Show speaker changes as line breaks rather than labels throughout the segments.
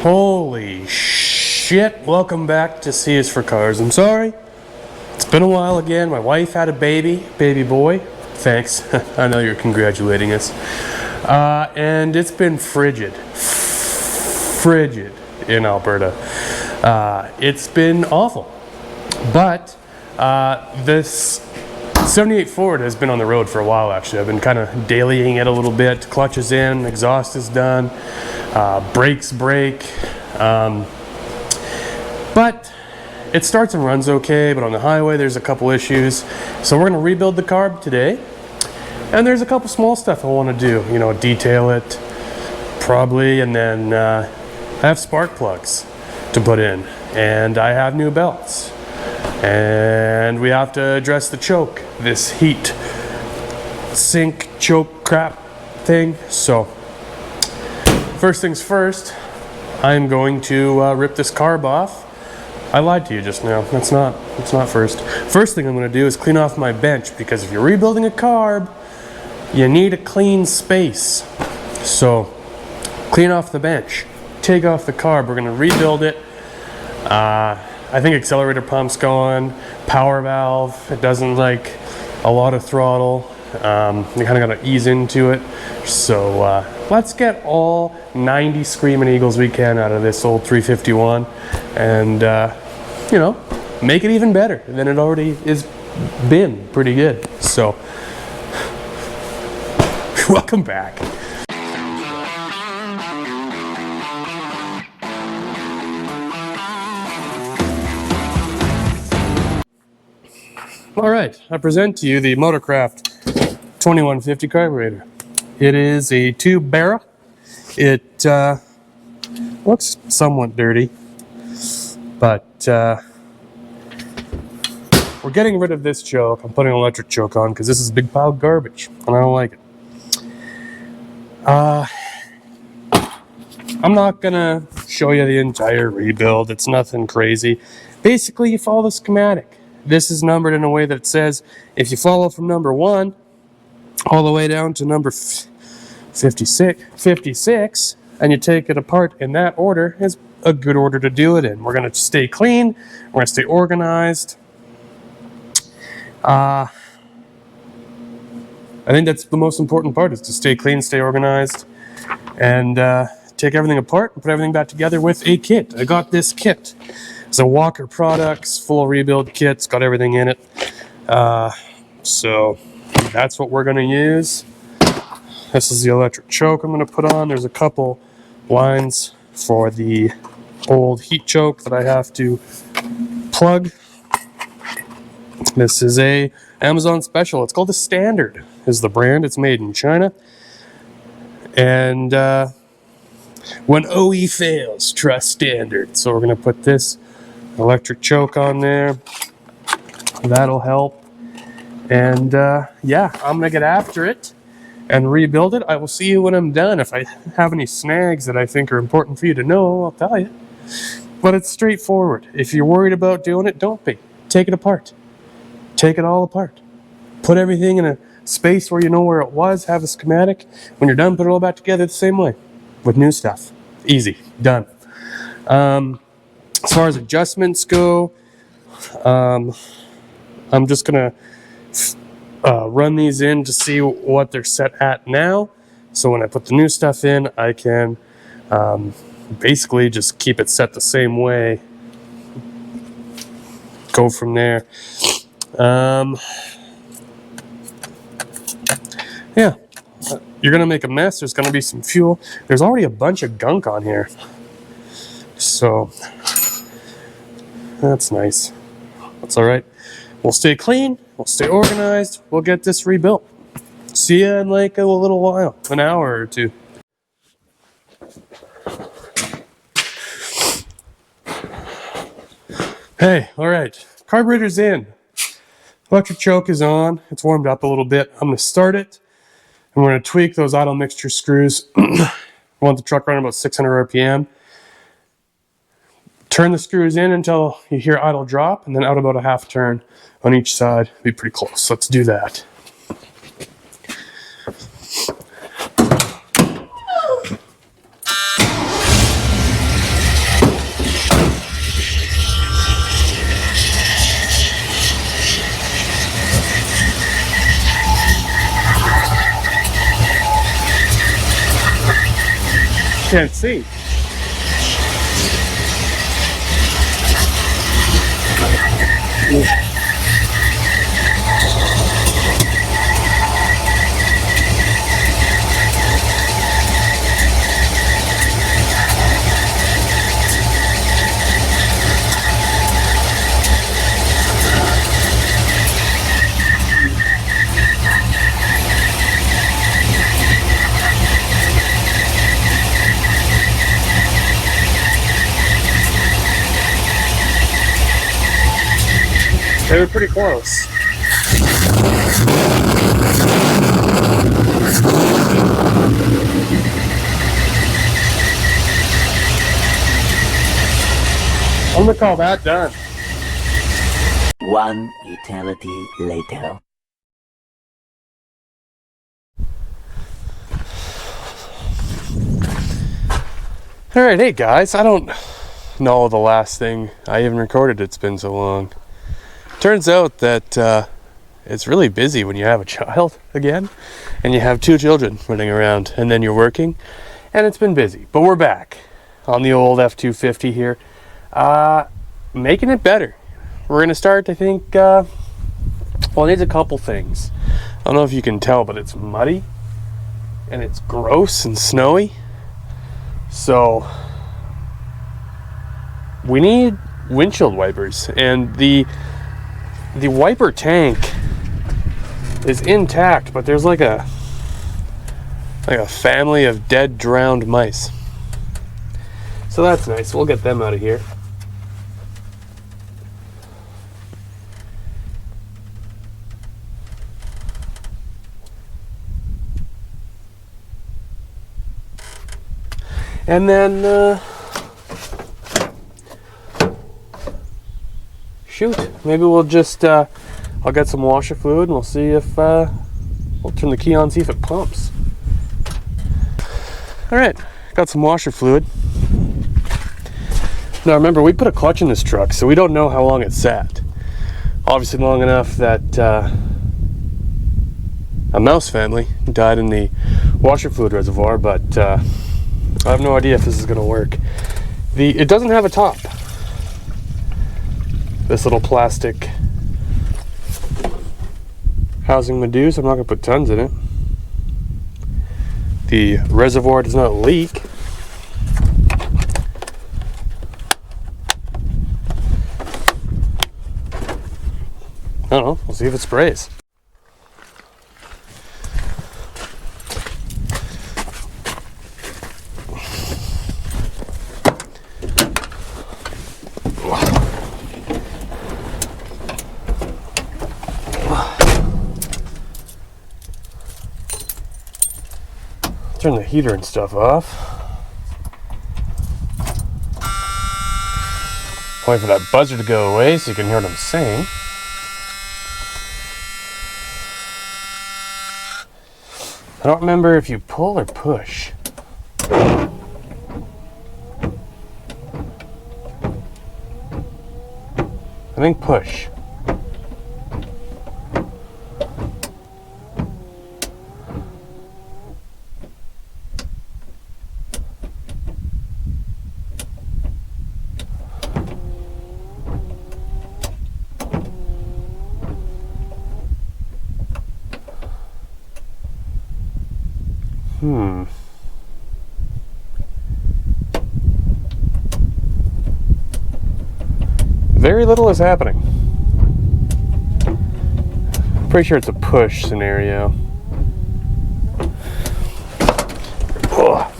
Holy shit, welcome back to C is for Cars. I'm sorry, it's been a while again. My wife had a baby boy. Thanks, I know you're congratulating us. And it's been frigid in Alberta. It's been awful. But this 78 Ford has been on the road for a while actually. I've been kind of dailying it a little bit. Clutch is in, exhaust is done, brakes brake. But it starts and runs okay, but on the highway there's a couple issues. So we're gonna rebuild the carb today. And there's a couple small stuff I wanna do. You know, detail it, probably, and then I have spark plugs to put in. And I have new belts. And we have to address the choke, this heat sink choke crap thing. So first things first, I'm going to rip this carb off. I lied to you just now. That's not first. First thing I'm going to do is clean off my bench, because if you're rebuilding a carb, you need a clean space. So clean off the bench, take off the carb. We're going to rebuild it. I think accelerator pump's gone, power valve, it doesn't like a lot of throttle. You kind of got to ease into it. So let's get all 90 screaming eagles we can out of this old 351 and you know, make it even better than it already is been pretty good. So welcome back. All right, I present to you the Motorcraft 2150 carburetor. It is a tube barrel. It looks somewhat dirty, but we're getting rid of this choke. I'm putting an electric choke on because this is a big pile of garbage and I don't like it. I'm not gonna show you the entire rebuild. It's nothing crazy. Basically, you follow the schematic. This is numbered in a way that it says if you follow from number 1 all the way down to number 56 and you take it apart in that order, is a good order to do it in. We're going to stay clean, we're going to stay organized. I think that's the most important part, is to stay clean, stay organized, and take everything apart and put everything back together with a kit. I got this kit. It's a Walker Products full rebuild kit. It's got everything in it. So that's what we're going to use. This is the electric choke I'm going to put on. There's a couple lines for the old heat choke that I have to plug. This is a Amazon special. It's called the Standard is the brand. It's made in China. And when OE fails, trust Standard. So we're going to put this electric choke on there. That'll help. And yeah, I'm gonna get after it and rebuild it. I will see you when I'm done. If I have any snags that I think are important for you to know, I'll tell you. But it's straightforward. If you're worried about doing it, don't be. Take it apart. Take it all apart. Put everything in a space where you know where it was. Have a schematic. When you're done, put it all back together the same way with new stuff. Easy. Done. As far as adjustments go, I'm just gonna run these in to see what they're set at now. So when I put the new stuff in, I can basically just keep it set the same way. Go from there. Yeah, you're gonna make a mess. There's gonna be some fuel. There's already a bunch of gunk on here. So that's nice. That's all right. We'll stay clean. We'll stay organized. We'll get this rebuilt. See ya in like a little while, an hour or two. Hey, all right. Carburetor's in. Electric choke is on. It's warmed up a little bit. I'm going to start it. And we're going to tweak those idle mixture screws. I want the truck running about 600 RPM. Turn the screws in until you hear idle drop, and then out about a half turn on each side. Be pretty close. Let's do that. Can't see. They were pretty close. I'm gonna call that done.
One eternity later.
Alright, hey guys, I don't know the last thing I even recorded, it's been so long. Turns out that it's really busy when you have a child again, and you have 2 children running around, and then you're working, and it's been busy. But we're back on the old F-250 here, making it better. We're gonna start, I think, well, it needs a couple things. I don't know if you can tell, but it's muddy, and it's gross and snowy. So we need windshield wipers, and the wiper tank is intact, but there's like a family of dead drowned mice. So that's nice. We'll get them out of here. And then shoot, maybe we'll just I'll get some washer fluid and we'll see if we'll turn the key on, see if it pumps. Alright, got some washer fluid. Now remember, we put a clutch in this truck, so we don't know how long it sat. Obviously long enough that a mouse family died in the washer fluid reservoir, but I have no idea if this is going to work. It doesn't have a top. This little plastic housing would do, so I'm not going to put tons in it. The reservoir does not leak. I don't know, we'll see if it sprays. Turn the heater and stuff off. Wait for that buzzer to go away so you can hear what I'm saying. I don't remember if you pull or push. I think push. Very little is happening. Pretty sure it's a push scenario. Ugh.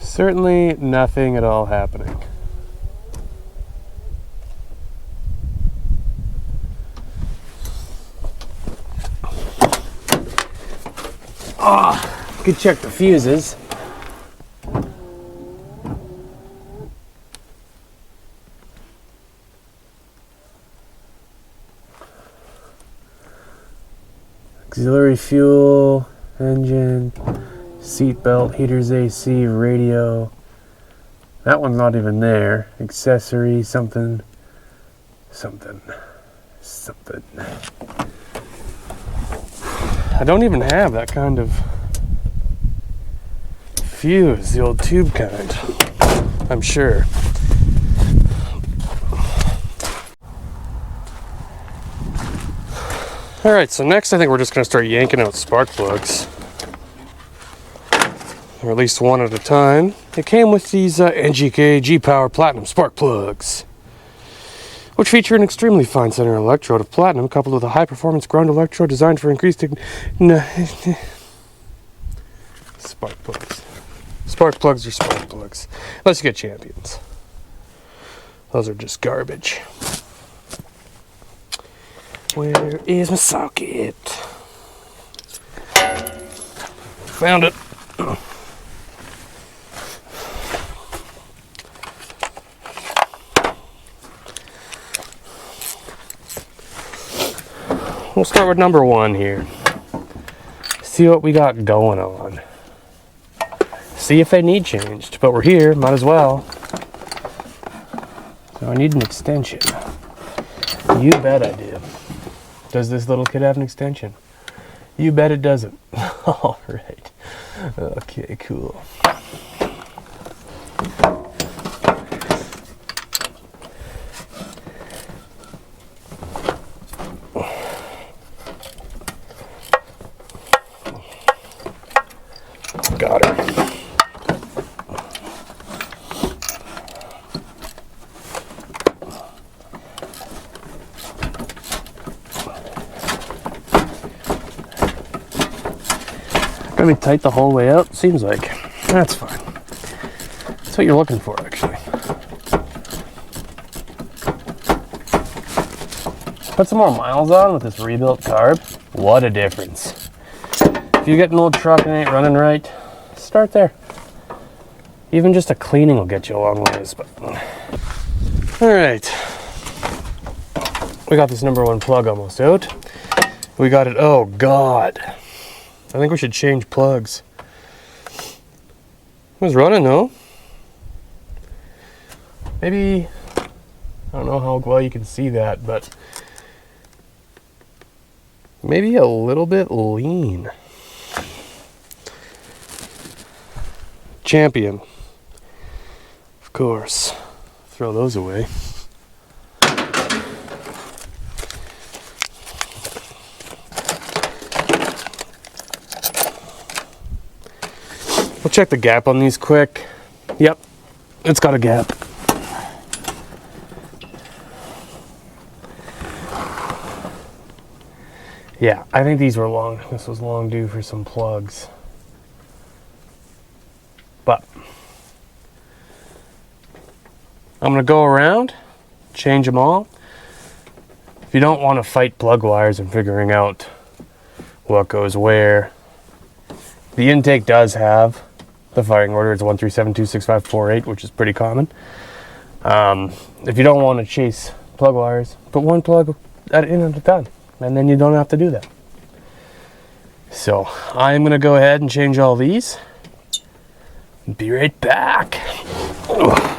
Certainly nothing at all happening. Oh, could check the fuses. auxiliary fuel, engine, seat belt, heaters, AC, radio. That one's not even there. Accessory, something. I don't even have that kind of fuse, the old tube kind, I'm sure. Alright, so next I think we're just going to start yanking out spark plugs. Or at least one at a time. It came with these NGK G-Power Platinum spark plugs, which feature an extremely fine center electrode of platinum coupled with a high-performance ground electrode designed for increased... Spark plugs. Spark plugs are spark plugs. Unless you get champions. Those are just garbage. Where is my socket? Found it. We'll start with number one here. See what we got going on. See if they need changed. But we're here, might as well. So I need an extension. You bet I do. Does this little kid have an extension? You bet it doesn't. All right. Okay, cool. Got her. Gonna be tight the whole way out, seems like. That's fine. That's what you're looking for, actually. Put some more miles on with this rebuilt carb. What a difference. If you get an old truck and it ain't running right, start there. Even just a cleaning will get you a long ways. But alright. We got this number one plug almost out. We got it. Oh god. I think we should change plugs. It was running though. Maybe, I don't know how well you can see that, but maybe a little bit lean. Champion. Of course. Throw those away. We'll check the gap on these quick. Yep, it's got a gap. Yeah, I think these were long. This was long due for some plugs. But I'm gonna go around, change them all. If you don't want to fight plug wires and figuring out what goes where, the intake does have the firing order. It's 137265448, which is pretty common. If you don't want to chase plug wires, put one plug in at a time, and then you don't have to do that. So I'm gonna go ahead and change all these. Be right back. Ugh.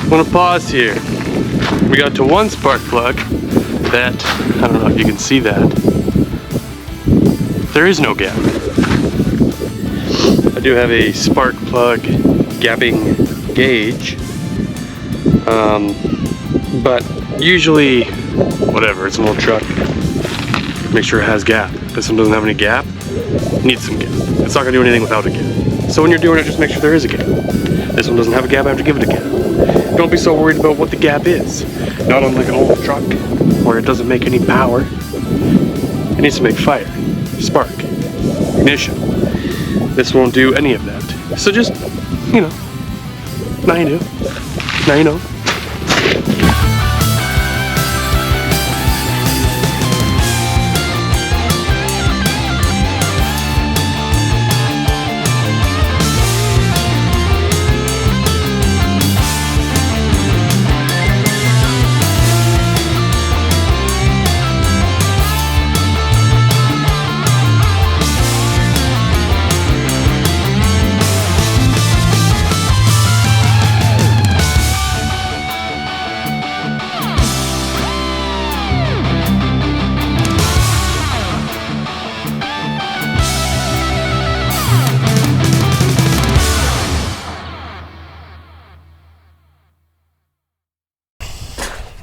I'm gonna pause here. We got to one spark plug that, I don't know if you can see that, there is no gap. I do have a spark plug gapping gauge, but usually, whatever, it's an old truck, make sure it has gap. This one doesn't have any gap, needs some gap. It's not gonna do anything without a gap. So when you're doing it, just make sure there is a gap. This one doesn't have a gap, I have to give it a gap. Don't be so worried about what the gap is. Not on like an old truck or where it doesn't make any power. It needs to make fire, spark, ignition. This won't do any of that. So just, you know, now you do. Now you know.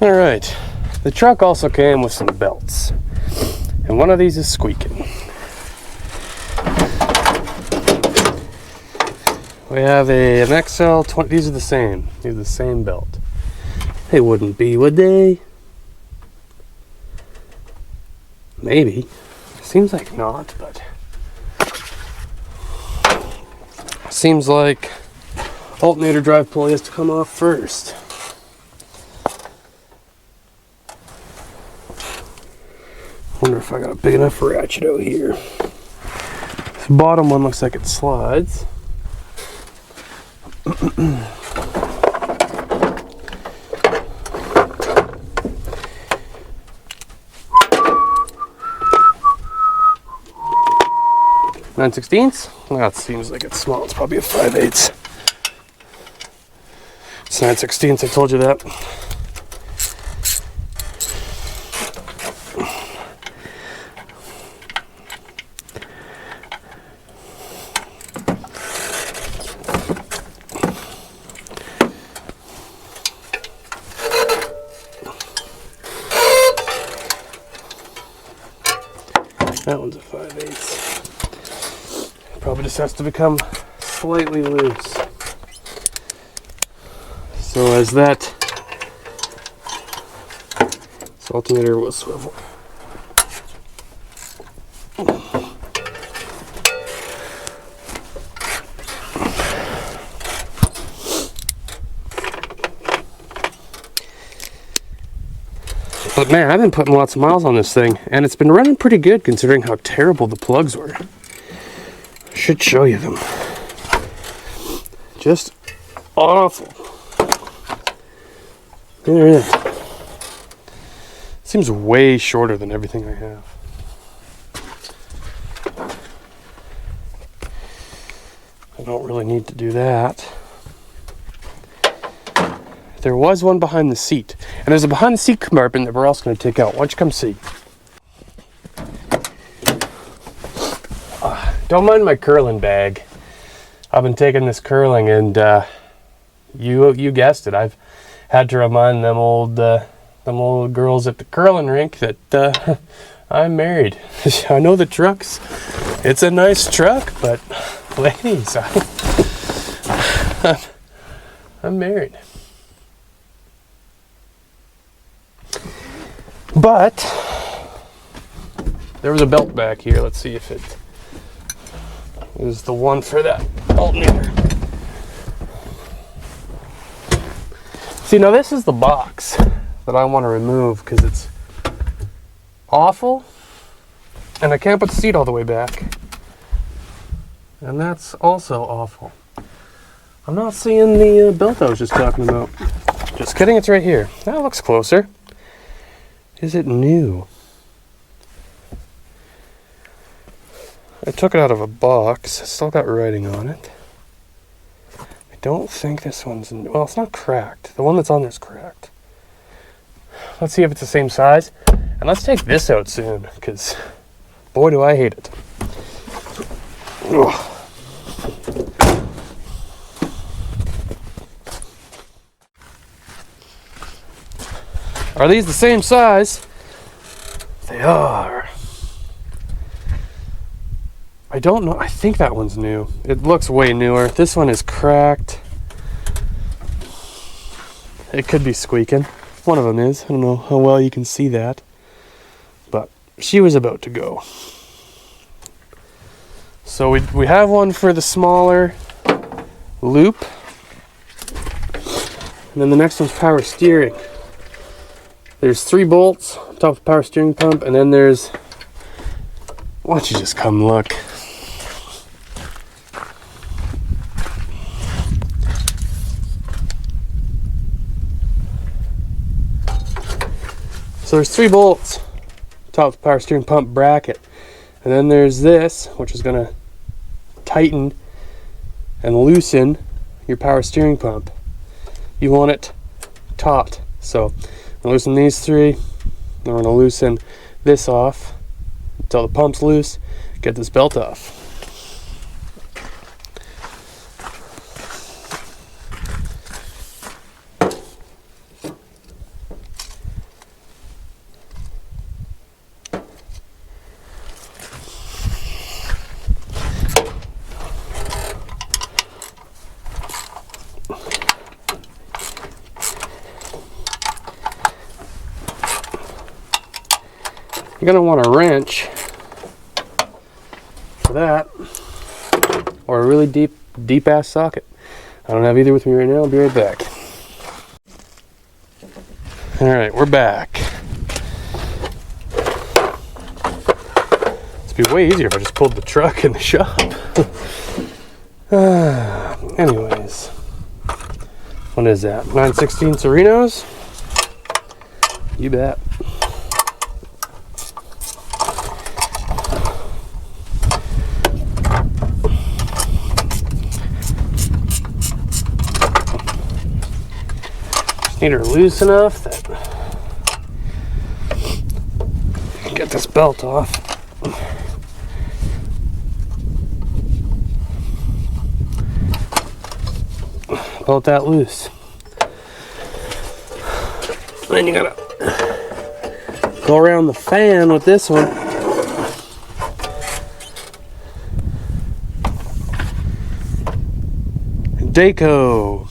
Alright, the truck also came with some belts, and one of these is squeaking. We have an XL20, these are the same, these are the same belt. They wouldn't be, would they? Maybe. Seems like not, but seems like alternator drive pulley has to come off first. Wonder if I got a big enough ratchet out here. This bottom one looks like it slides. Nine sixteenths? That seems like it's small. It's probably a 5/8. It's 9/16. I told you that. That one's a 5/8. Probably just has to become slightly loose. So as that alternator will swivel. But man, I've been putting lots of miles on this thing, and it's been running pretty good considering how terrible the plugs were. I should show you them. Just awful. There it is. Seems way shorter than everything I have. I don't really need to do that. There was one behind the seat. And there's a behind the seat compartment that we're also going to take out. Why don't you come see? Don't mind my curling bag. I've been taking this curling, and you guessed it. I've had to remind them old girls at the curling rink that I'm married. I know the truck's, it's a nice truck, but ladies, I'm married. But there was a belt back here. Let's see if it is the one for that alternator. See, now this is the box that I want to remove because it's awful, and I can't put the seat all the way back, and that's also awful. I'm not seeing the belt I was just talking about. Just kidding, it's right here. That looks closer. Is it new? I took it out of a box. It's still got writing on it. I don't think this one's new. Well, it's not cracked. The one that's on there is cracked. Let's see if it's the same size. And let's take this out soon, because boy do I hate it. Ugh. Are these the same size? They are. I don't know. I think that one's new. It looks way newer. This one is cracked. It could be squeaking. One of them is. I don't know how well you can see that. But she was about to go. So we have one for the smaller loop. And then the next one's power steering. There's 3 bolts on top of the power steering pump, and then there's... Why don't you just come look? So there's 3 bolts on top of the power steering pump bracket. And then there's this, which is going to tighten and loosen your power steering pump. You want it taut. So I'm going to loosen these 3. Then we're going to loosen this off until the pump's loose. Get this belt off. You're going to want a wrench for that, or a really deep ass socket. I don't have either with me right now. I'll be right back. Alright, we're back. It'd be way easier if I just pulled the truck in the shop. Anyways, what is that? 9/16 Serenos? You bet. Need her loose enough that I can get this belt off. About that loose. Then you gotta go around the fan with this one. Daco.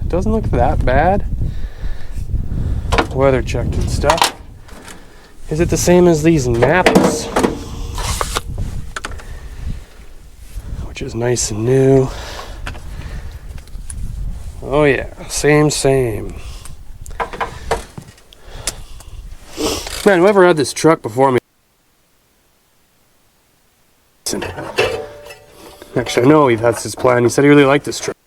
Doesn't look that bad. Weather checked and stuff. Is it the same as these naps? Which is nice and new. Oh yeah, same. Man, whoever had this truck before me. Actually, I know that's his plan. He said he really liked this truck.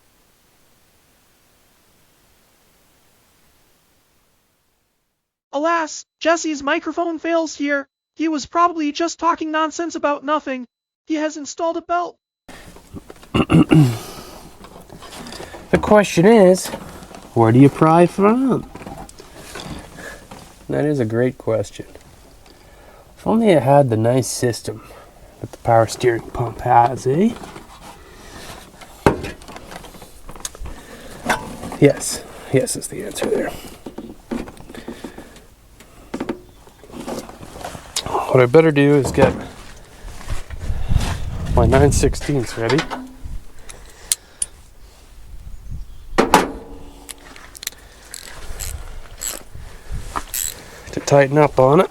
Alas, Jesse's microphone fails here. He was probably just talking nonsense about nothing. He has installed a belt.
The question is, where do you pry from? That is a great question. If only it had the nice system that the power steering pump has, eh? Yes is the answer there. What I better do is get my 9/16 ready. To tighten up on it.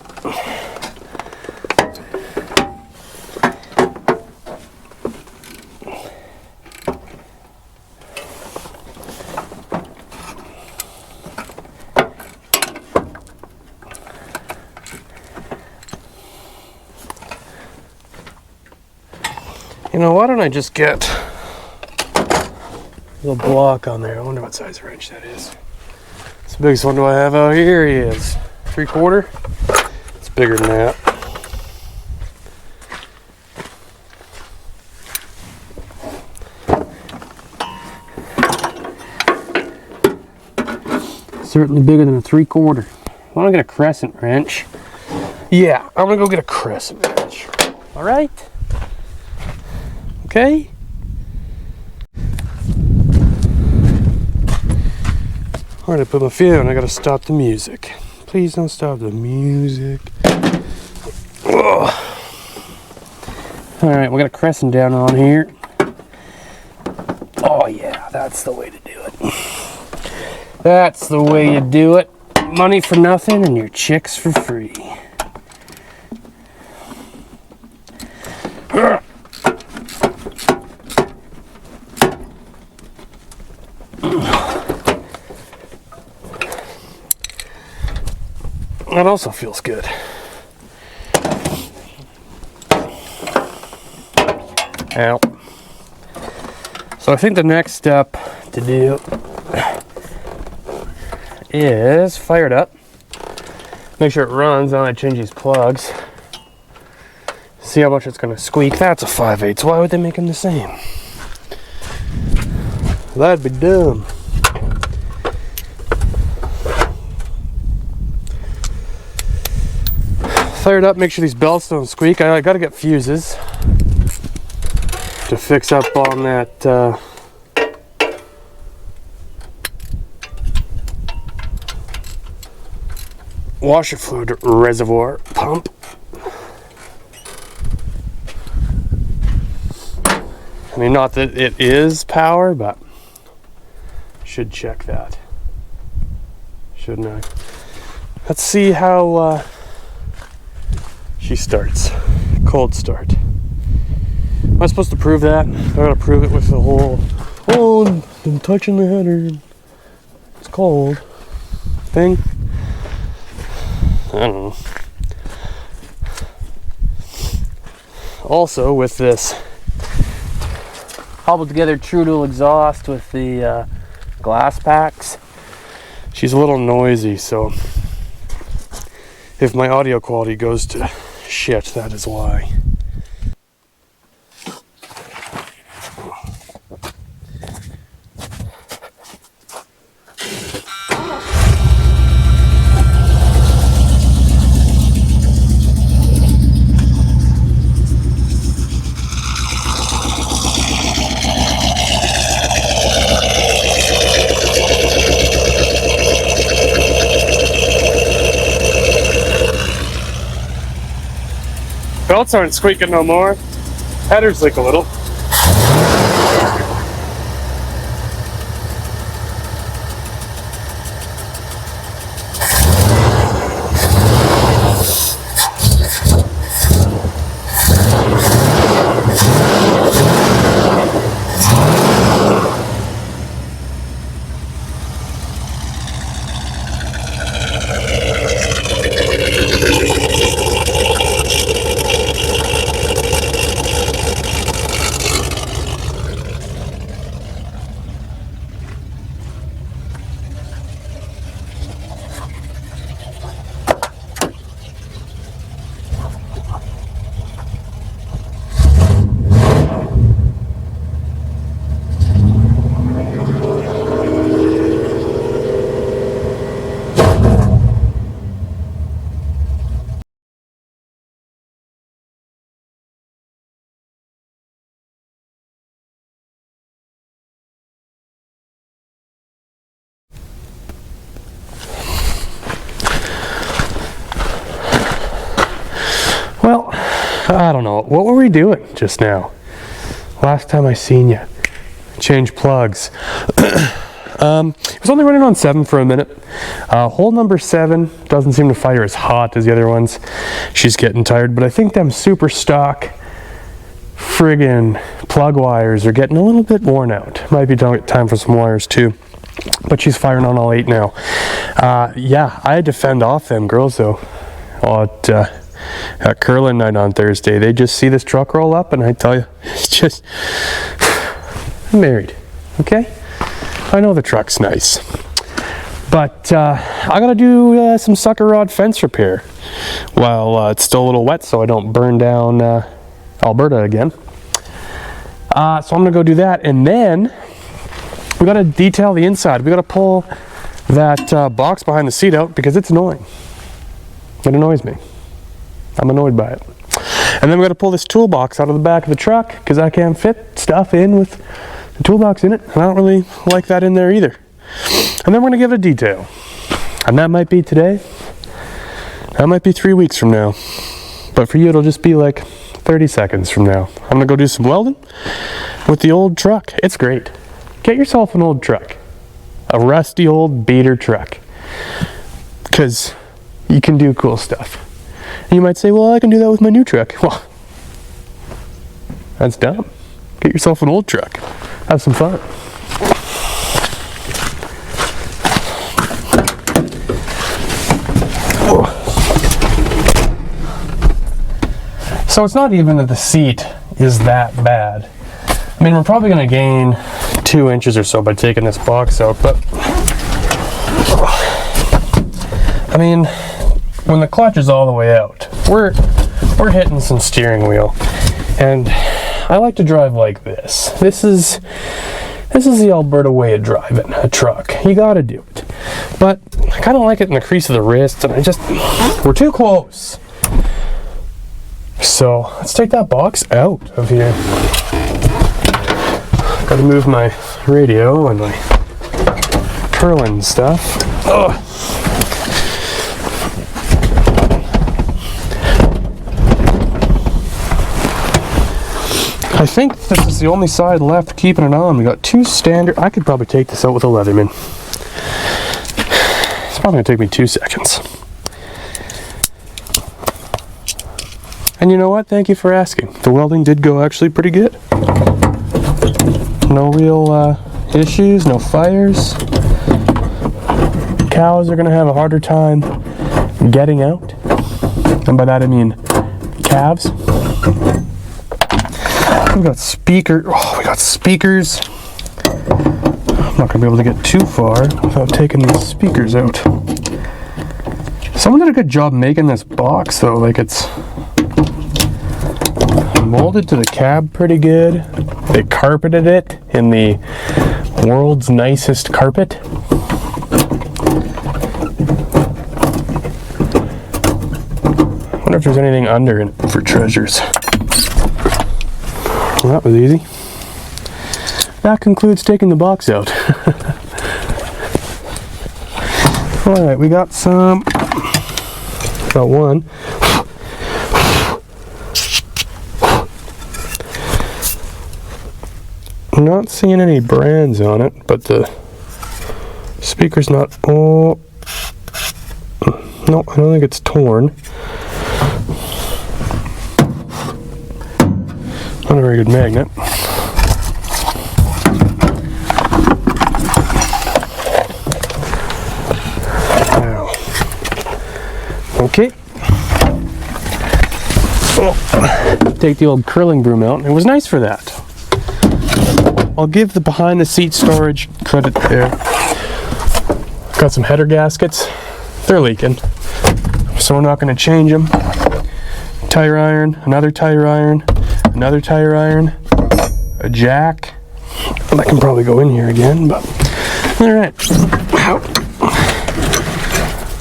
You know, why don't I just get a little block on there? I wonder what size wrench that is. It's the biggest one do I have out here. He is 3/4. It's bigger than that. Certainly bigger than a 3/4. Why don't I get a crescent wrench? Yeah, I'm gonna go get a crescent wrench. All right. Okay. Where did I put my phone? I gotta stop the music. Please don't stop the music. Ugh. All right, we got a crescent down on here. Oh yeah, that's the way to do it. That's the way you do it. Money for nothing and your chicks for free. That also feels good. Ow. So I think the next step to do is fire it up. Make sure it runs, then I change these plugs. See how much it's gonna squeak. That's a 5/8. Why would they make them the same? That'd be dumb. Fire it up, make sure these belts don't squeak. I gotta get fuses to fix up on that washer fluid reservoir pump. I mean, not that it is power, but should check that, shouldn't I? Let's see how she starts. Cold start. Am I supposed to prove that? I gotta prove it with the whole, oh, I'm touching the header, it's cold thing. I don't know. Also, with this cobbled together true dual exhaust with the glass packs, she's a little noisy, so if my audio quality goes to shit, that is why. Belts aren't squeaking no more. Headers leak a little. Well, I don't know. What were we doing just now? Last time I seen you. Change plugs. It was only running on 7 for a minute. Hole number 7 doesn't seem to fire as hot as the other ones. She's getting tired, but I think them super stock friggin' plug wires are getting a little bit worn out. Might be time for some wires too. But she's firing on all 8 now. Yeah, I had to fend off them girls though. At curling night on Thursday, they just see this truck roll up and I tell you, it's just, I'm married, okay? I know the truck's nice. But I gotta do some sucker rod fence repair while it's still a little wet so I don't burn down Alberta again. So I'm gonna go do that, and then we gotta detail the inside. We gotta pull that box behind the seat out because it's annoying. It annoys me. I'm annoyed by it. And then we gotta pull this toolbox out of the back of the truck because I can't fit stuff in with the toolbox in it, and I don't really like that in there either. And then we're gonna give it a detail. And that might be today. That might be 3 weeks from now. But for you, it'll just be like 30 seconds from now. I'm gonna go do some welding with the old truck. It's great. Get yourself an old truck. A rusty old beater truck. because you can do cool stuff. And you might say, well, I can do that with my new truck. Well, that's dumb. Get yourself an old truck. Have some fun. So it's not even that the seat is that bad. I mean, we're probably going to gain 2 inches or so by taking this box out, but I mean, when the clutch is all the way out, we're hitting some steering wheel, and I like to drive like this. This is the Alberta way of driving a truck. You got to do it, but I kind of like it in the crease of the wrist, and we're too close. So let's take that box out of here. Got to move my radio and my curling stuff. Ugh. I think this is the only side left keeping it on. We got 2 standard. I could probably take this out with a Leatherman. It's probably going to take me 2 seconds. And you know what? Thank you for asking. The welding did go actually pretty good. No real issues, no fires. Cows are going to have a harder time getting out. And by that I mean calves. We got speakers. I'm not going to be able to get too far without taking these speakers out. Someone did a good job making this box though, like it's molded to the cab pretty good. They carpeted it in the world's nicest carpet. I wonder if there's anything under it for treasures. Well, that was easy. That concludes taking the box out. Alright, we got some. Got one. I'm not seeing any brands on it, but the speaker's not. Oh, no, I don't think it's torn. Not a very good magnet. Now, okay. Oh, take the old curling broom out. It was nice for that. I'll give the behind the seat storage credit there. Got some header gaskets. They're leaking, so we're not going to change them. Tire iron, another tire iron, another tire iron, a jack. That can probably go in here again, but all right.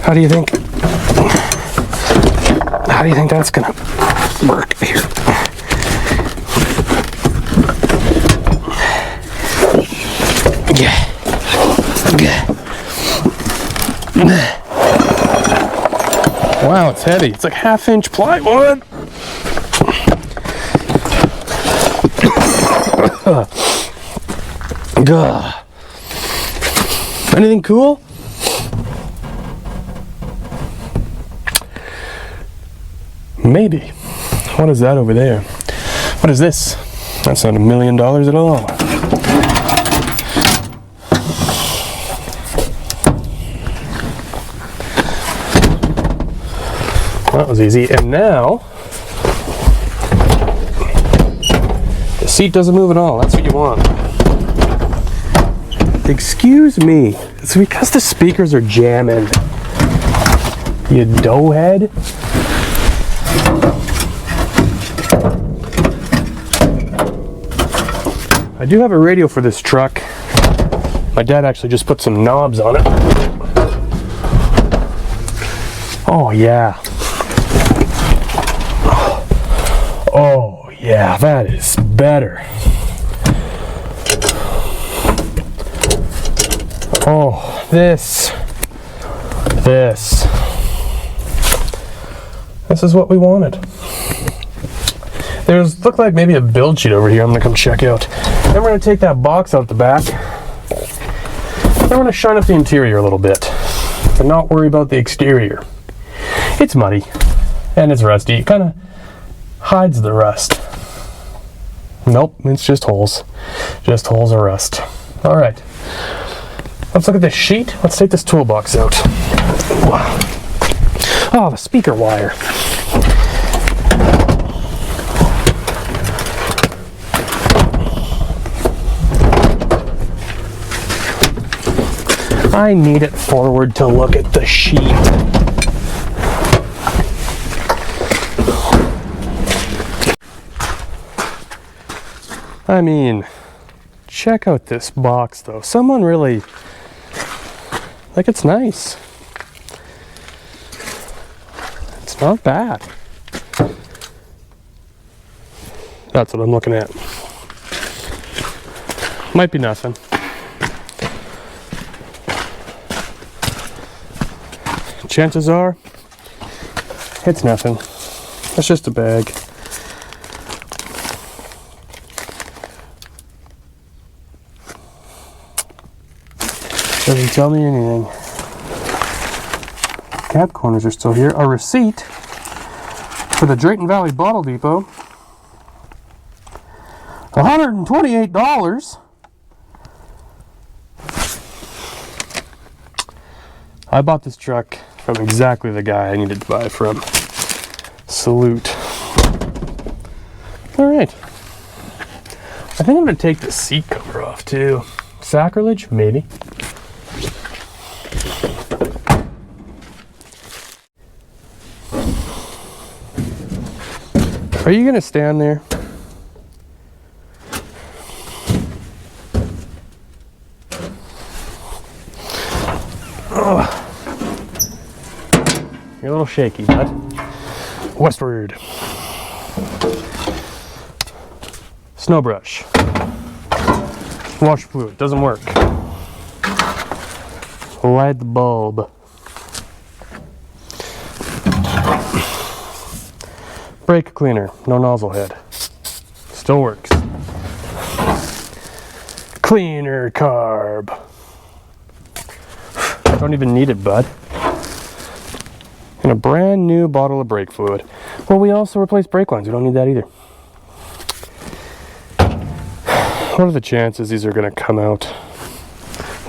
How do you think? How do you think that's gonna work here? Yeah. Wow, it's heavy. It's like 1/2-inch plywood. Anything cool? Maybe. What is that over there? What is this? That's not $1 million at all. That was easy. And now the seat doesn't move at all. That's what you want. Excuse me. It's because the speakers are jamming. You doughhead. I do have a radio for this truck. My dad actually just put some knobs on it. Oh yeah. Oh yeah, that is better. Oh, this is what we wanted. There's looked like maybe a build sheet over here I'm gonna come check out. Then we're gonna take that box out the back. Then we're gonna shine up the interior a little bit. but not worry about the exterior. It's muddy and it's rusty. It kind of hides the rust. Nope, it's just holes. Just holes of rust. All right, let's look at this sheet. Let's take this toolbox out. Oh, the speaker wire. I need it forward to look at the sheet. I mean, check out this box though. Someone really, like, it's nice. It's not bad. That's what I'm looking at. Might be nothing. Chances are, it's nothing. It's just a bag. Doesn't tell me anything. Cap corners are still here. A receipt for the Drayton Valley Bottle Depot. $128. I bought this truck from exactly the guy I needed to buy from. Salute. All right. I think I'm gonna take the seat cover off too. Sacrilege? Maybe. Are you gonna stand there? Oh. You're a little shaky, bud. Westward. Snow brush. Wash fluid. Doesn't work. Light the bulb. Brake cleaner. No nozzle head. Still works. Cleaner carb. Don't even need it, bud. And a brand new bottle of brake fluid. Well, we also replaced brake lines. We don't need that either. What are the chances these are going to come out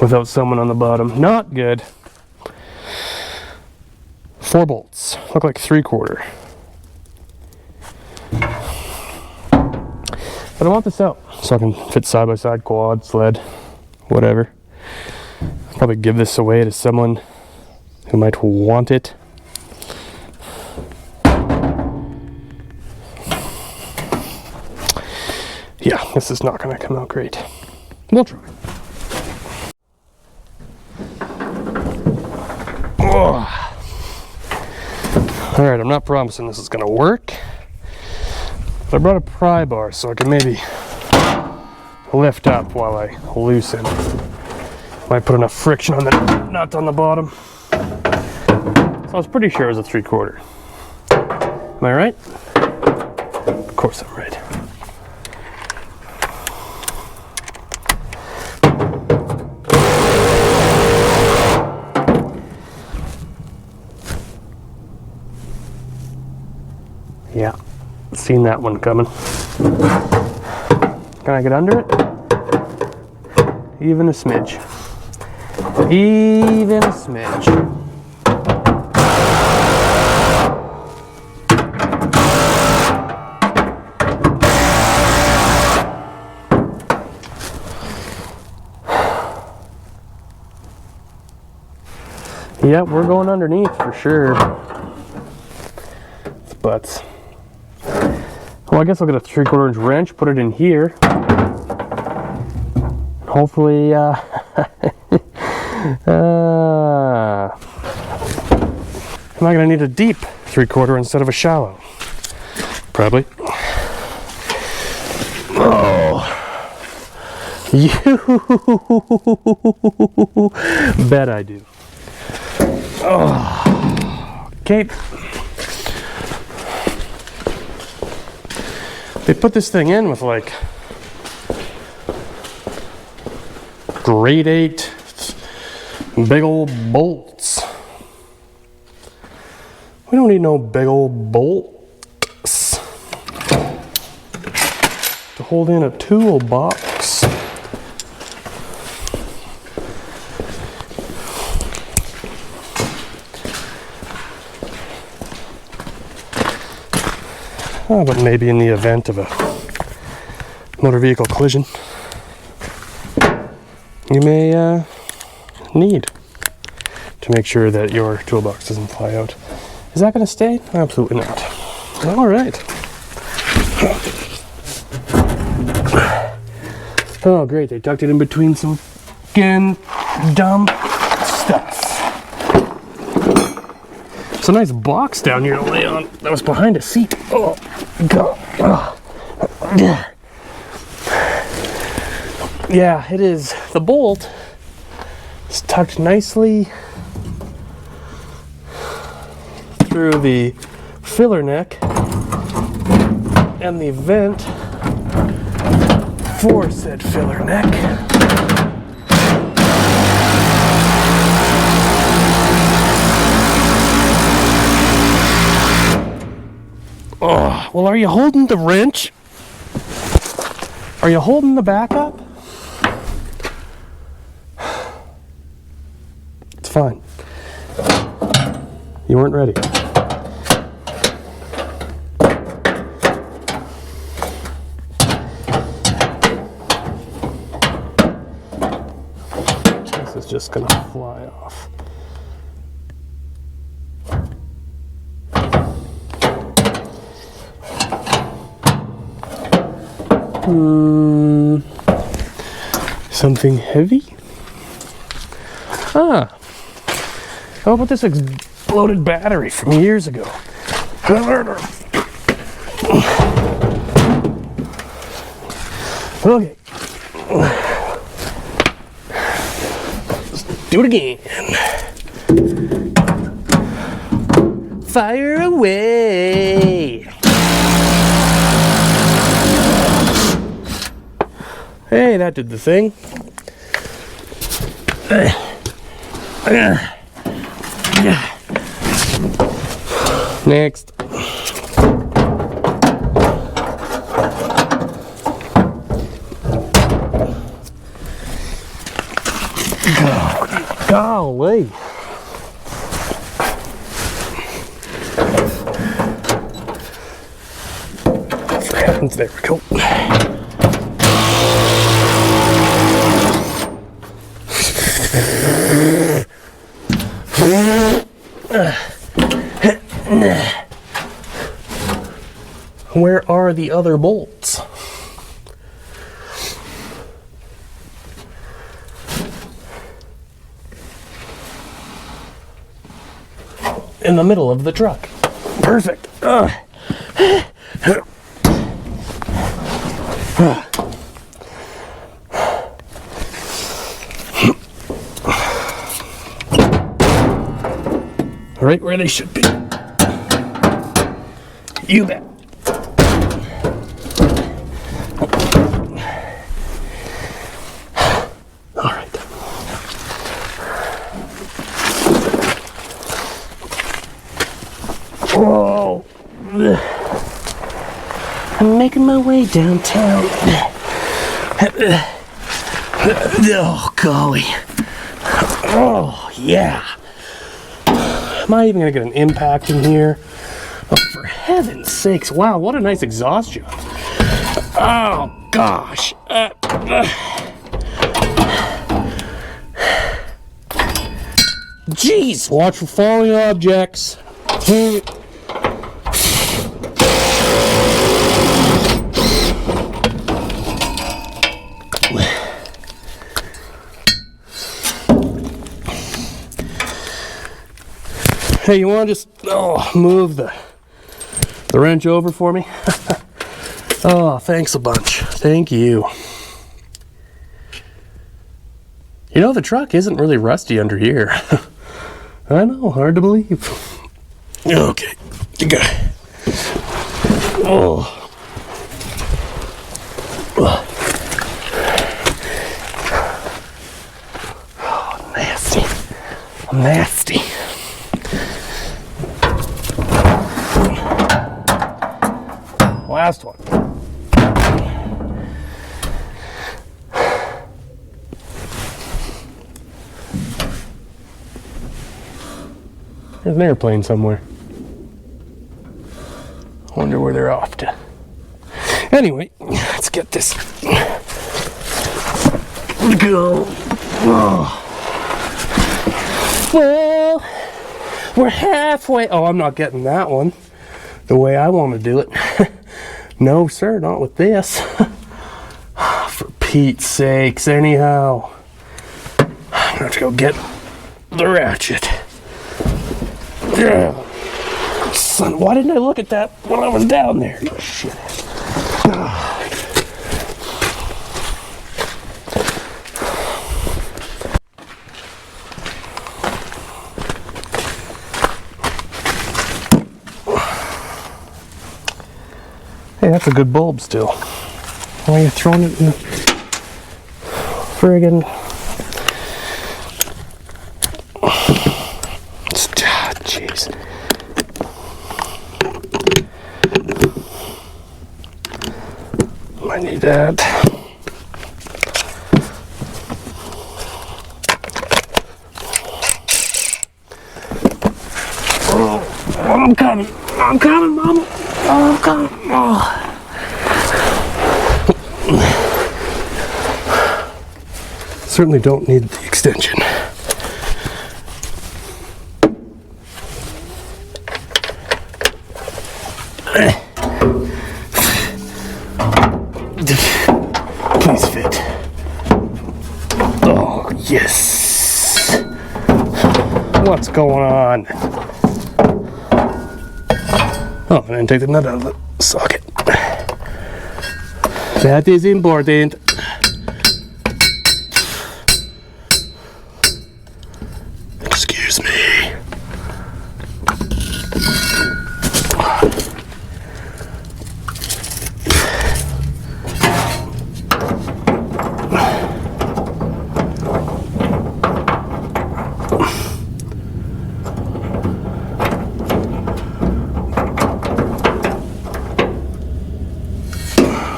without someone on the bottom? Not good. 4 bolts. Look like 3/4. But I want this out so I can fit side by side, quad, sled, whatever. I'll probably give this away to someone who might want it. Yeah, this is not going to come out great. We'll try. Alright, I'm not promising this is going to work. But I brought a pry bar so I can maybe lift up while I loosen. Might put enough friction on the nut on the bottom. So I was pretty sure it was a 3/4. Am I right? Of course I'm right. Yeah, seen that one coming. Can I get under it? Even a smidge. Even a smidge. Yep, we're going underneath for sure. It's butts. Well, I guess I'll get a 3/4 inch wrench, put it in here. Hopefully, am I gonna need a deep 3/4 instead of a shallow? Probably. Oh, you bet I do. Oh, okay. They put this thing in with like grade 8 big old bolts. We don't need no big old bolts to hold in a toolbox. Oh, but maybe in the event of a motor vehicle collision, you may need to make sure that your toolbox doesn't fly out. Is that going to stay? Absolutely not. All right. Oh, great. They tucked it in between some fucking dumb stuff. It's a nice box down here to lay on. That was behind a seat. Oh, God. Oh. Yeah, it is. The bolt is tucked nicely through the filler neck and the vent for said filler neck. Oh, well, are you holding the wrench? Are you holding the backup? It's fine. You weren't ready. This is just gonna fly off. Something heavy? Ah. How about this exploded battery from years ago? Okay. Let's do it again. Fire away. Hey, that did the thing. Next. Golly. There we go. Where are the other bolts? In the middle of the truck. Perfect. Right where they should be. You bet. All right. Whoa. I'm making my way downtown. Oh, golly. Oh, yeah. Am I even going to get an impact in here? Oh, for heaven's sakes. Wow, what a nice exhaust job. Oh, gosh. Jeez. Watch for falling objects. Hey, you want to just move the wrench over for me? Oh, thanks a bunch. Thank you. You know, the truck isn't really rusty under here. I know, hard to believe. Okay, you got it. Oh. Oh, nasty. Nasty. last one. There's an airplane somewhere. I wonder where they're off to. Anyway, let's get this. Go. Oh. Well, we're halfway. Oh, I'm not getting that one the way I want to do it. No, sir, not with this. For Pete's sakes, anyhow. I'm gonna have to go get the ratchet. Son, why didn't I look at that when I was down there? Shit. Hey, that's a good bulb still. Why are you throwing it in the friggin'... Jeez. I need that. Oh, I'm coming, Mama. Oh, I'm coming. Oh. Certainly don't need the extension. Please fit. Oh, yes. What's going on? Oh, I didn't take the nut out of the socket. That is important. Excuse me.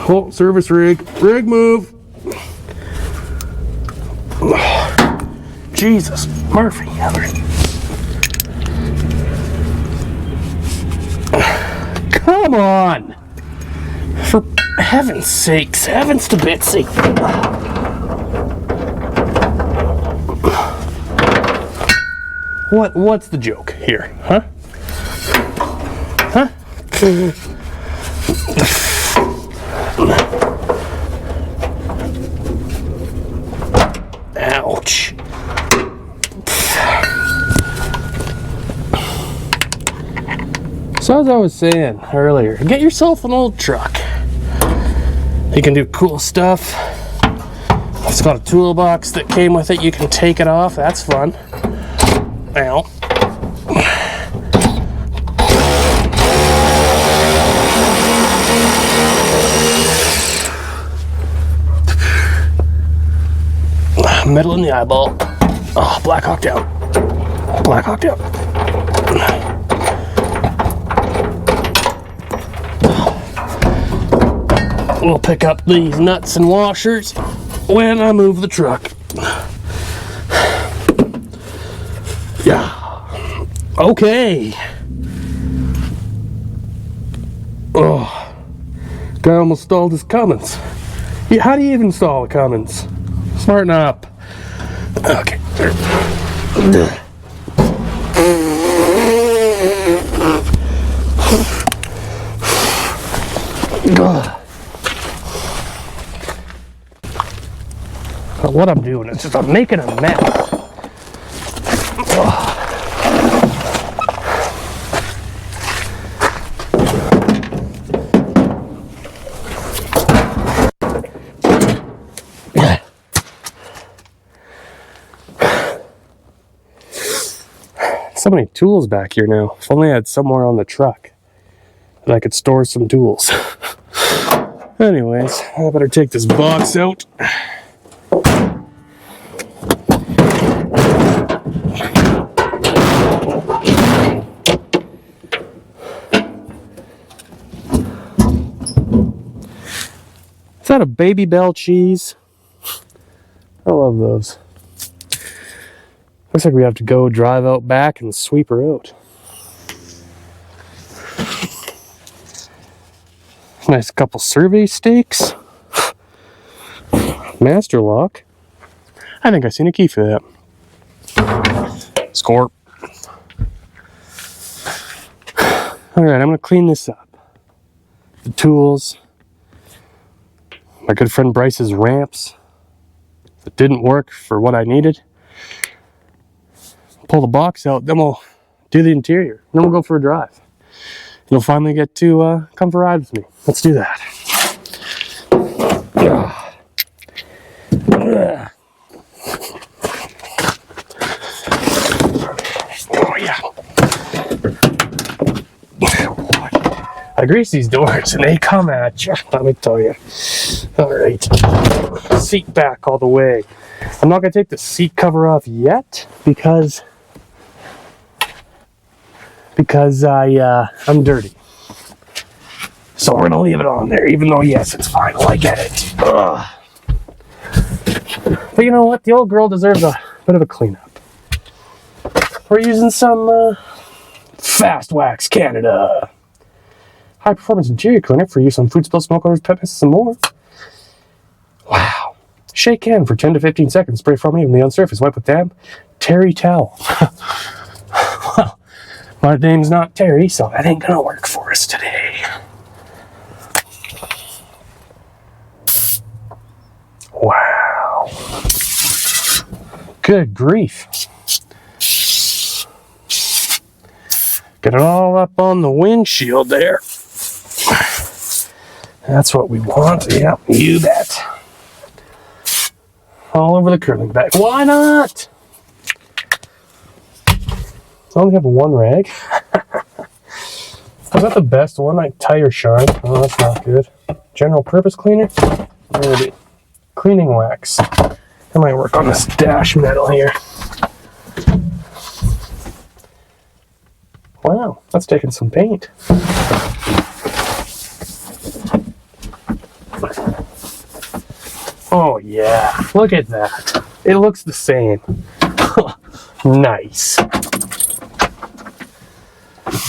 Oh, service rig. Rig move. Oh, Jesus, Murphy. Come on. For heaven's sakes. Heavens to Bitsy. What's the joke here, huh? Huh? Ouch. So as I was saying earlier, get yourself an old truck. You can do cool stuff. It's got a toolbox that came with it. You can take it off. That's fun. Ow. Metal in the eyeball. Oh, Black Hawk down. Black Hawk down. We'll pick up these nuts and washers when I move the truck. Yeah. Okay. Oh. Guy almost stalled his Cummins. Yeah, how do you even install a Cummins? Smarten up. Okay. What I'm doing is just I'm making a mess. So many tools back here now. If only I had somewhere on the truck that I could store some tools. Anyways, I better take this box out. that a Baby Bell cheese? I love those. Looks like we have to go drive out back and sweep her out. Nice couple survey steaks. Master lock. I think I seen a key for that. Score. Alright, I'm going to clean this up. The tools. My good friend Bryce's ramps. That didn't work for what I needed. Pull the box out, then we'll do the interior. Then we'll go for a drive. You'll finally get to come for a ride with me. Let's do that. Oh yeah. I grease these doors and they come at you, let me tell you. Alright. Seat back all the way. I'm not going to take the seat cover off yet because I'm dirty. So we're going to leave it on there, even though, yes, it's final. I get it. Ugh. But you know what? The old girl deserves a bit of a cleanup. We're using some Fast Wax Canada high performance interior cleaner for use on food spill, smoke odors, pet pests, and more. Wow. Shake hand for 10 to 15 seconds. Spray from evenly on surface. Wipe with damp terry towel. Well, my name's not Terry, so that ain't gonna work for us today. Wow. Good grief. Get it all up on the windshield there. That's what we want. Yep, you bet. All over the curling bag. Why not? I only have one rag. Was that the best one? Like tire shine. Oh, that's not good. General purpose cleaner. Maybe. Cleaning wax. I might work on this dash metal here. Wow, that's taking some paint. Oh yeah, look at that. It looks the same. Nice.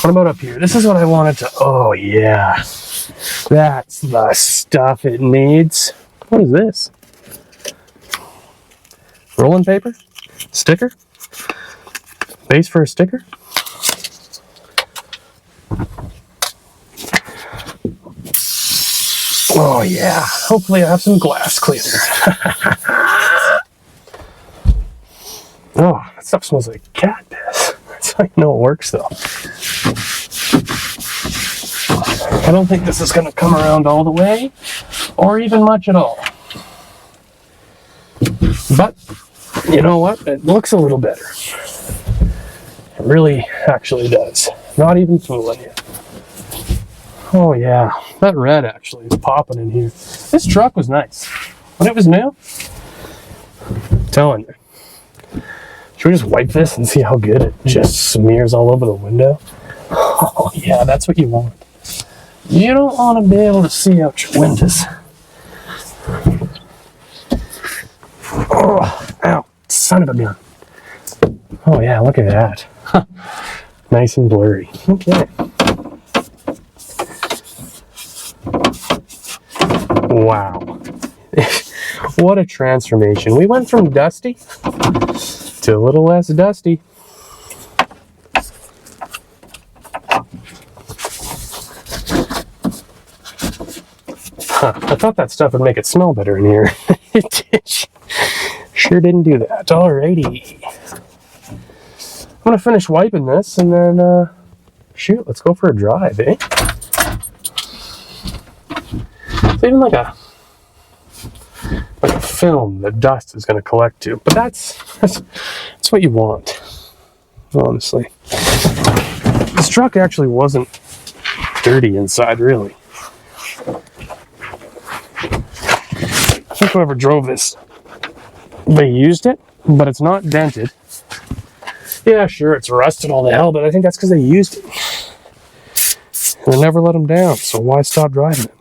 What about up here? This is what I wanted to... Oh yeah. That's the stuff it needs. What is this? Rolling paper? Sticker? Base for a sticker? Oh yeah, hopefully I have some glass cleaner. Oh, that stuff smells like cat piss. That's how you know it works though. I don't think this is going to come around all the way, or even much at all. But, you know what? It looks a little better. It really actually does. Not even fooling you. Oh yeah, that red actually is popping in here. This truck was nice. When it was new, I'm telling you. Should we just wipe this and see how good it just smears all over the window? Oh yeah, that's what you want. You don't want to be able to see out your windows. Oh, ow, son of a gun. Oh yeah, look at that. Nice and blurry. Okay. Wow. What a transformation. We went from dusty to a little less dusty. Huh, I thought that stuff would make it smell better in here. It sure didn't do that. Alrighty. I'm going to finish wiping this and then, shoot, let's go for a drive, eh? It's even like a film that dust is going to collect to. But that's what you want, honestly. This truck actually wasn't dirty inside, really. I think whoever drove this, they used it, but it's not dented. Yeah, sure, it's rusted all the hell, but I think that's because they used it. And they never let them down, so why stop driving it?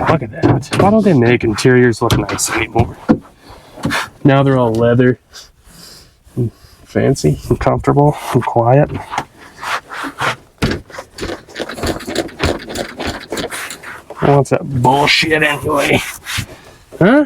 Look at that. Why don't they make interiors look nice anymore? Now they're all leather. And fancy and comfortable and quiet. What's that bullshit anyway? Huh?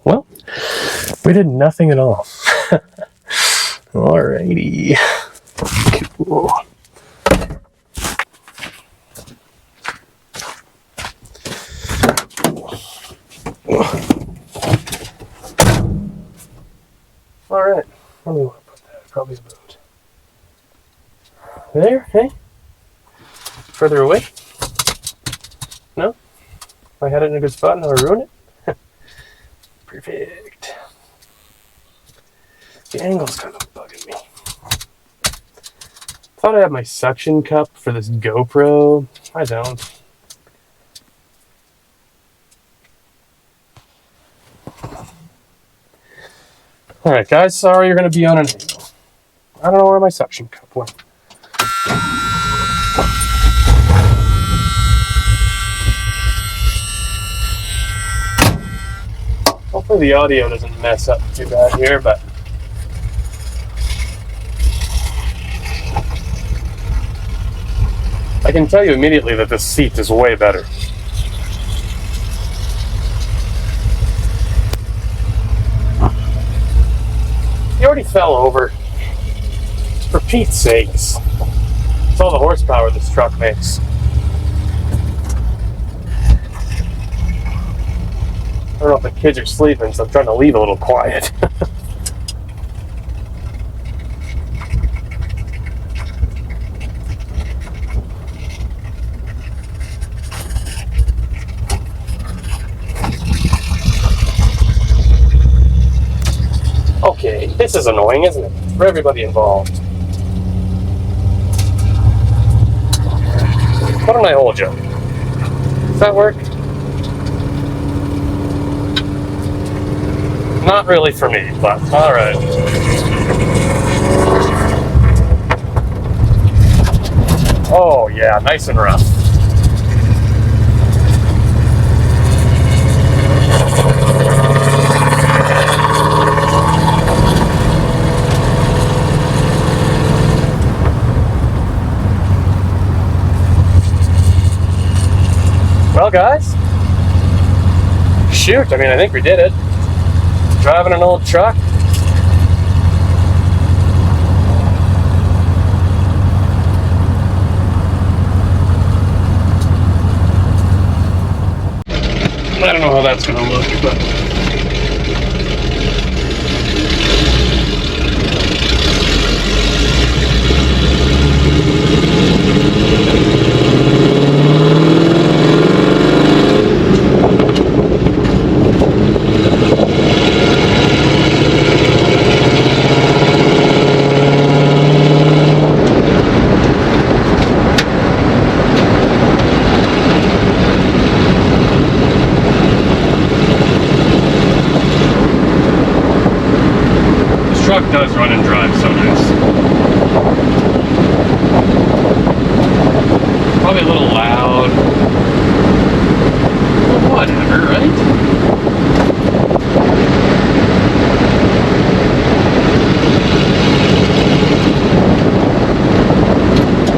Well, we did nothing at all. Alrighty. Cool. Alright. Where do we want to put that? Probably about there, hey? Further away? No? If I had it in a good spot and I would ruin it? Perfect. The angle's kind of bugging me. Thought I had my suction cup for this GoPro. I don't. Alright guys, sorry you're going to be on an angle. I don't know where my suction cup went. Hopefully the audio doesn't mess up too bad here, but I can tell you immediately that this seat is way better. You already fell over. For Pete's sakes. It's all the horsepower this truck makes. I don't know if the kids are sleeping, so I'm trying to leave a little quiet. Okay, this is annoying, isn't it? For everybody involved. Why don't I hold you? Does that work? Not really for me, but alright. Oh yeah, nice and rough. Well guys, shoot, I mean I think we did it. Driving an old truck. I don't know how that's going to look, but truck does run and drive so nice. Probably a little loud. Well, whatever, right?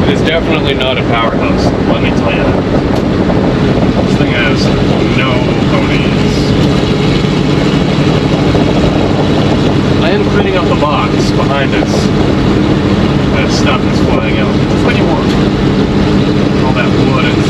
It is definitely not a powerhouse, let me tell you that. This thing has no ponies. I am cleaning up the box behind us. That stuff is flying out. Just what you want. All that wood and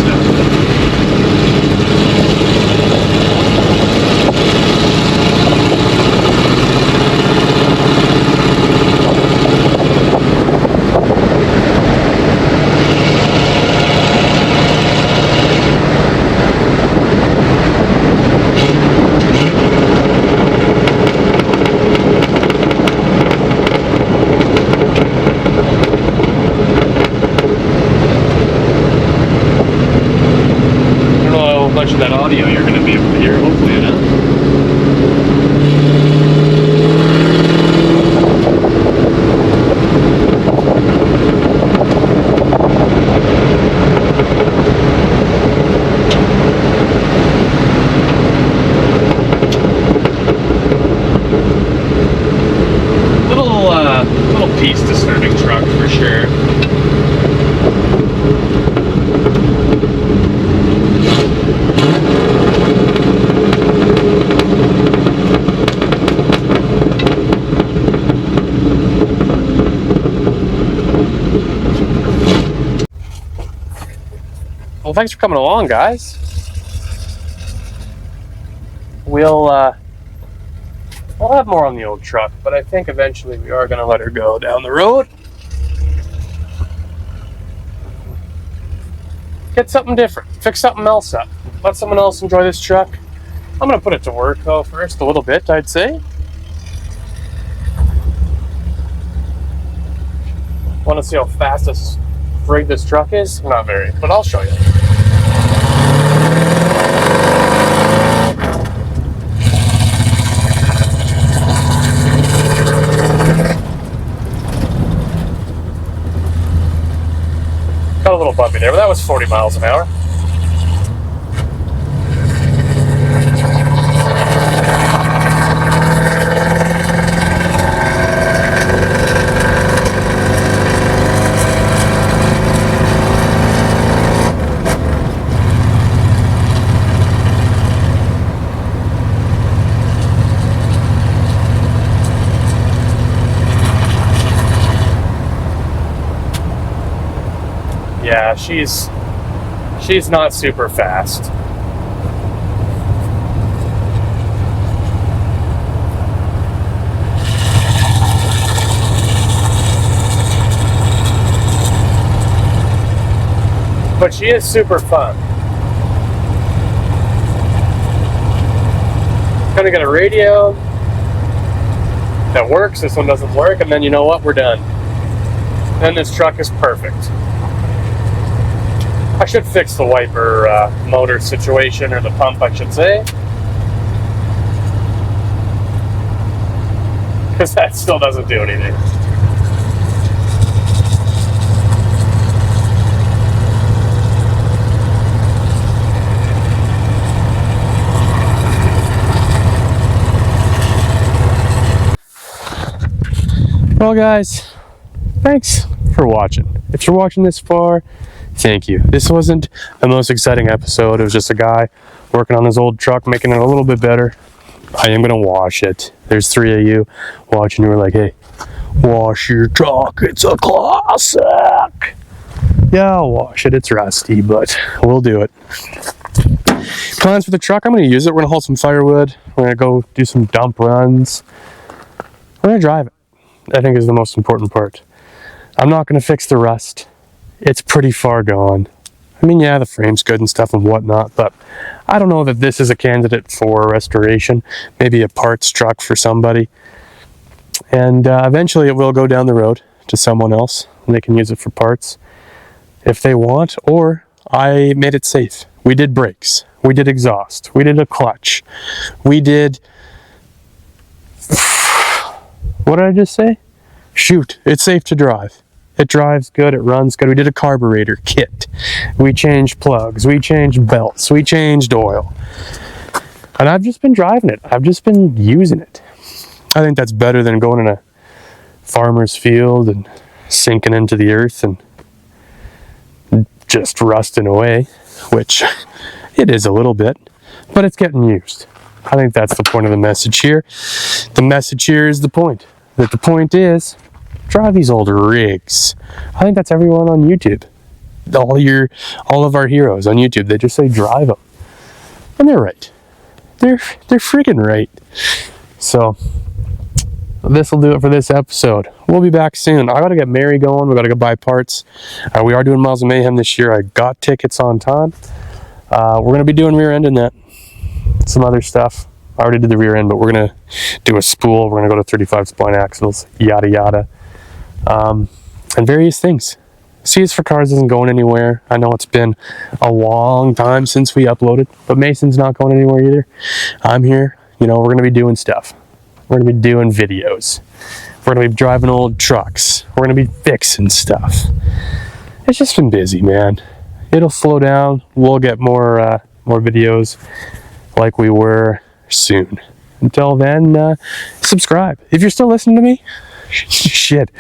little peace disturbing truck for sure. Well, thanks for coming along, guys. We'll have more on the old truck, but I think eventually we are going to let her go down the road. Get something different. Fix something else up. Let someone else enjoy this truck. I'm going to put it to work, though, first, a little bit, I'd say. Want to see how fast this rig this truck is? Not very, but I'll show you. Got a little bumpy there, but that was 40 miles an hour. Yeah, she's not super fast. But she is super fun. Kind of got a radio that works. This one doesn't work, and then you know what? We're done. Then this truck is perfect. I should fix the wiper motor situation, or the pump, I should say. Because that still doesn't do anything. Well, guys, thanks for watching. If you're watching this far, thank you. This wasn't the most exciting episode. It was just a guy working on his old truck, making it a little bit better. I am going to wash it. There's 3 of you watching who are like, hey, wash your truck. It's a classic. Yeah, I'll wash it. It's rusty, but we'll do it. Plans for the truck, I'm going to use it. We're going to haul some firewood. We're going to go do some dump runs. We're going to drive it, I think, is the most important part. I'm not going to fix the rust. It's pretty far gone. I mean, yeah, the frame's good and stuff and whatnot, but I don't know that this is a candidate for restoration. Maybe a parts truck for somebody. And eventually it will go down the road to someone else, and they can use it for parts if they want, or I made it safe. We did brakes. We did exhaust. We did a clutch. We did... What did I just say? Shoot, it's safe to drive. It drives good, it runs good. We did a carburetor kit. We changed plugs, we changed belts, we changed oil. And I've just been driving it. I've just been using it. I think that's better than going in a farmer's field and sinking into the earth and just rusting away, which it is a little bit, but it's getting used. I think that's the point of the message here. The message here is the point. That the point is, drive these older rigs. I think that's everyone on YouTube. All of our heroes on YouTube, they just say drive them. And they're right. They're freaking right. So, this will do it for this episode. We'll be back soon. I gotta get Mary going. We gotta go buy parts. We are doing Miles of Mayhem this year. I got tickets on time. We're gonna be doing rear end in that. Some other stuff. I already did the rear end, but we're gonna do a spool. We're gonna go to 35 spline axles, yada yada, and various things. CS for Cars isn't going anywhere. I know it's been a long time since we uploaded, but Mason's not going anywhere either. I'm here. You know, we're gonna be doing stuff. We're gonna be doing videos. We're gonna be driving old trucks. We're gonna be fixing stuff. It's just been busy, man. It'll slow down. We'll get more videos like we were soon. Until then, subscribe. If you're still listening to me, Shit.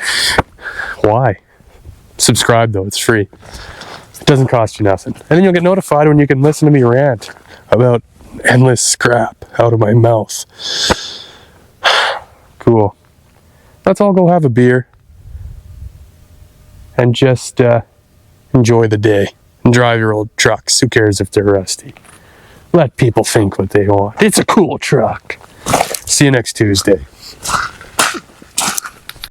Why? Subscribe though, it's free. It doesn't cost you nothing. And then you'll get notified when you can listen to me rant about endless crap out of my mouth. Cool. Let's all go have a beer and just enjoy the day and drive your old trucks. Who cares if they're rusty? Let people think what they want. It's a cool truck. See you next Tuesday.